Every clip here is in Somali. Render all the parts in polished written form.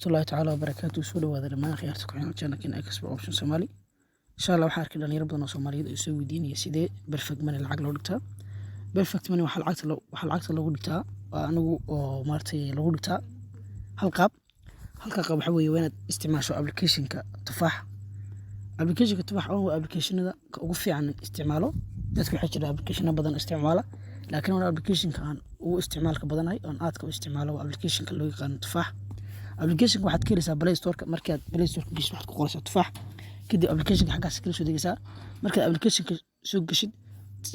الله تعالى وبركاته سو dhawaada dhamaan khiyaarta ku xiran channelkan Expo Option Somali insha Allah waxaan arkay dhalinyaro badan oo Soomaaliyeed ay soo weydiinayaan sidee perfect money lacag loo dhigtaa perfect money waxa lacagta lagu dhigtaa waa anigu oo maartay lagu dhigtaa hal qaab waxa weeye inaad isticmaasho application-ka Tufaax oo application-nada ugu fiican isticmaalo dadka waxa jira application badan isticmaala laakiin waa application-ka aan ugu isticmaalka badanahay oo aadka u isticmaalo waa application-ka loo yaqaan Tufaax application waxaad ka heleysaa Play Store markaad Play Store ka gasho waxaad ku qoraysaa Tufaax kadib application-ka xaggaas kala soo degaysaa markaad application-ka soo gashid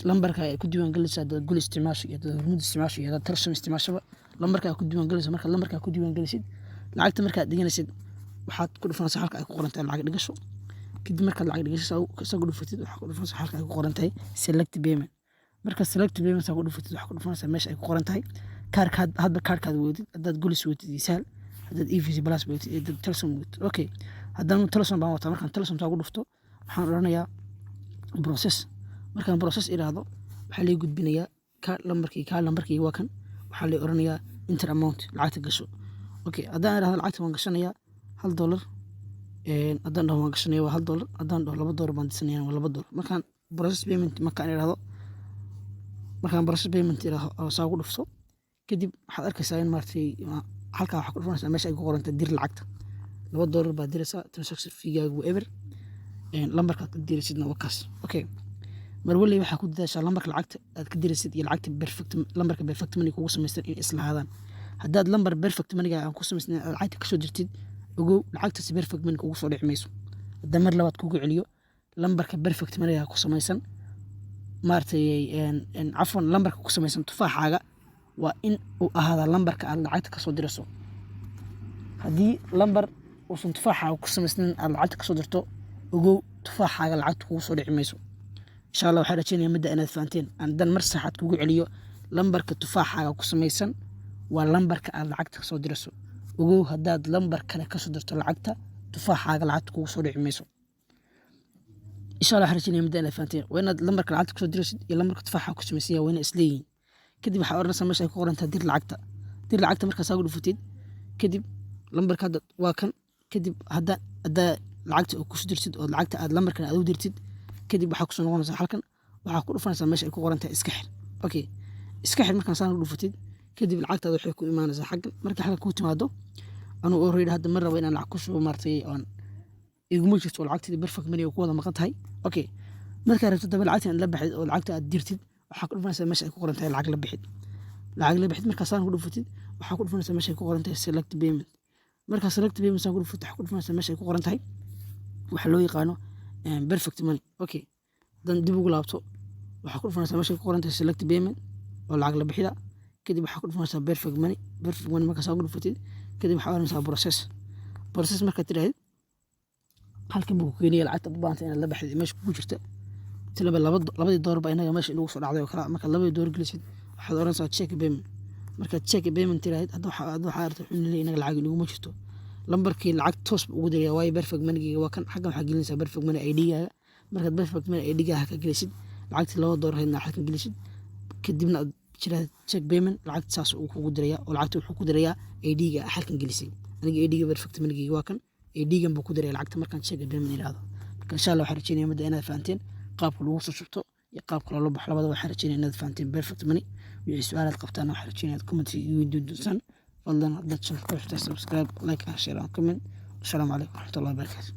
lambarka ay ku diiwaan galaysaa dad gul isticmaasho iyo dad hormuud isticmaasho iyo dad Telesom isticmaasho lambarka ay ku diiwaan galaysaa marka lambarka ku diiwaan galaysid lacagta markaad dhiganaysid waxaad ku dhufanaysaa halka ay ku qoran tahay lacag dhigasho kadib markaad lacag dhigasho soo dhufatid waxaad ku dhufanaysaa halka ay ku qoran tahay select payment marka select payment ku dhufatid waxaad ku dhufanaysaa meesha ay ku qoran tahay kaarkaad weydid hadaad gulis weydid isaal hadaad EVC Plus weydid iyo dad Telesom weydid okay haddaan Telesom baan wataa markaan Telesom ku dhufto waxaan oranayaa process markaan process iraado waxa la gudbinayaa ka lambarkii waa kan waxa la oranayaa enter amount lacagta gasho okay haddaan iraado lacagta waan gashanayaa $1 haddaan dhaho waan gashanayaa waa $1 haddaan dhaho $2 baan disanayaa waa $2 markaan process payment markaan iraado saa ku dhufto kadib waxaad arkaysaa in maartay halka waxa ku dhufanaysaa meesha ay ku qoran tahay dir lacagta $2 baad diraysaa transaction fee-gaagu ever lambarka ka diraysidna waa kaas okay mar waliba waxa ku dadaashaa lambarka lacagta aad ka diraysid iyo lacagta lambarka perfect money kugu sameystaan in isla ahaadaan haddaad lambar perfect money aan ku sameysnayn lacagta ka soo dirtid ogow lacagtaasi perfect money kugu soo dhici mayso haddii mar labaad kugu celiyo lambarka perfect money ku sameysan maartay afwan lambarka ku sameysan tufaaxaaga waa in uu ahaada lambarka aad lacagta ka soo dirayso haddii lambar uusan tufaaxaaga ku sameysnayn aad lacagta ka soo dirto ogow tufaaxaaga lacagta kugu soo dhici mayso insha Allah waxaan rajeynayaa midda inaad fahanteen aan mar saxad kugu celiyo lambarka tufaaxaaga ku sameysan waa lambarka aad lacagta ka soo dirayso ogow haddaad lambar kale ka soo dirto lacagta tufaaxaaga lacagta kugu soo dhici mayso insha Allah waxaan rajeynayaa midda inaad fahanteen waa inaad lambarka lacagta ka soo diraysid iyo lambarka tufaaxaaga ku sameysan waa inay isleeyihiin kadib waxaa oranaysaa meesha ay ku qoran tahay dir lacagta markaas aad dhufatid kadib lambarka hadda waa kan kadib hadda lacagta ku soo dirtid oo lacagta aad lambarkan aad u dirtid kadib waxaa ku soo noqonaysaa halkan waxaa ku dhufanaysaa meesha ay ku qoran tahay iska xir okay iska xir markaan saan u dhufatid kadib lacagtaada waxay ku imaanaysaa xaggan marka xaggan ku timaado anuu already hadda mar rabo inaan lacag ku soo martay oon iguma jirto lacagtii perfect money ku wada maqan tahay okay marka rabto daba lacagta la baxid oo lacagta aad dirtid waxaa ku dhufanaysaa meesha ay ku qoran tahay lacag la bixid marka saan ku dhufatid waxaa ku dhufanaysaa meesha ay ku qoran tahay select payment marka select payment saan ku dhufatid waxaa ku dhufanaysaa meesha ay ku qoran tahay waxa loo yaqaano perfect money okay dan dib ugu laabto waxaa ku dhufanaysaa meesha ay ku qoran tahay select payment oo lacag la bixida kadib waxaa ku dhufanaysaa perfect money marka saan ku dhufatid kadib waxaa oranaysaa process marka tiraahid halkan buu keenaya lacagta baanta inaad la baxid meesha ku jirta labadii door ba inaga meesha lagu soo dhacday oo kala marka labadii door gelisid waxaad oranaysaa check payment marka check payment tiraahid hadda waxa aragtay xulnilay inaga lacag lagu ma jirto lambarkii lacag toos ugu diraya way perfect money waa kan xaggan waxa gelinaysaa perfect money ID-gaaga marka perfect money ID-gaaga ka gelisid lacagtii $2 hayna halkan gelisid kadibna jira check payment lacag saas uu kugu diraya oo lacagta wuxuu ku diraya ID-ga halkan gelisay aniga ID-ga perfect money waa kan ID-gan buu ku diraya lacagta markaan check payment iraado marka insha Allah waxaan rajeynayaa midda inaad fahanteen qaabka lagu soo shubto iyo qaabka loo baxo labada waxaan rajeynayaa inaad fahanteen perfect money wixii su'aalaad qabtaan waxaan rajeynayaa comment iyo weydiin fadlan haddaad channelka ku xirtay subscribe like and share and comment assalamu alaykum wa rahmatullahi wa barakatuh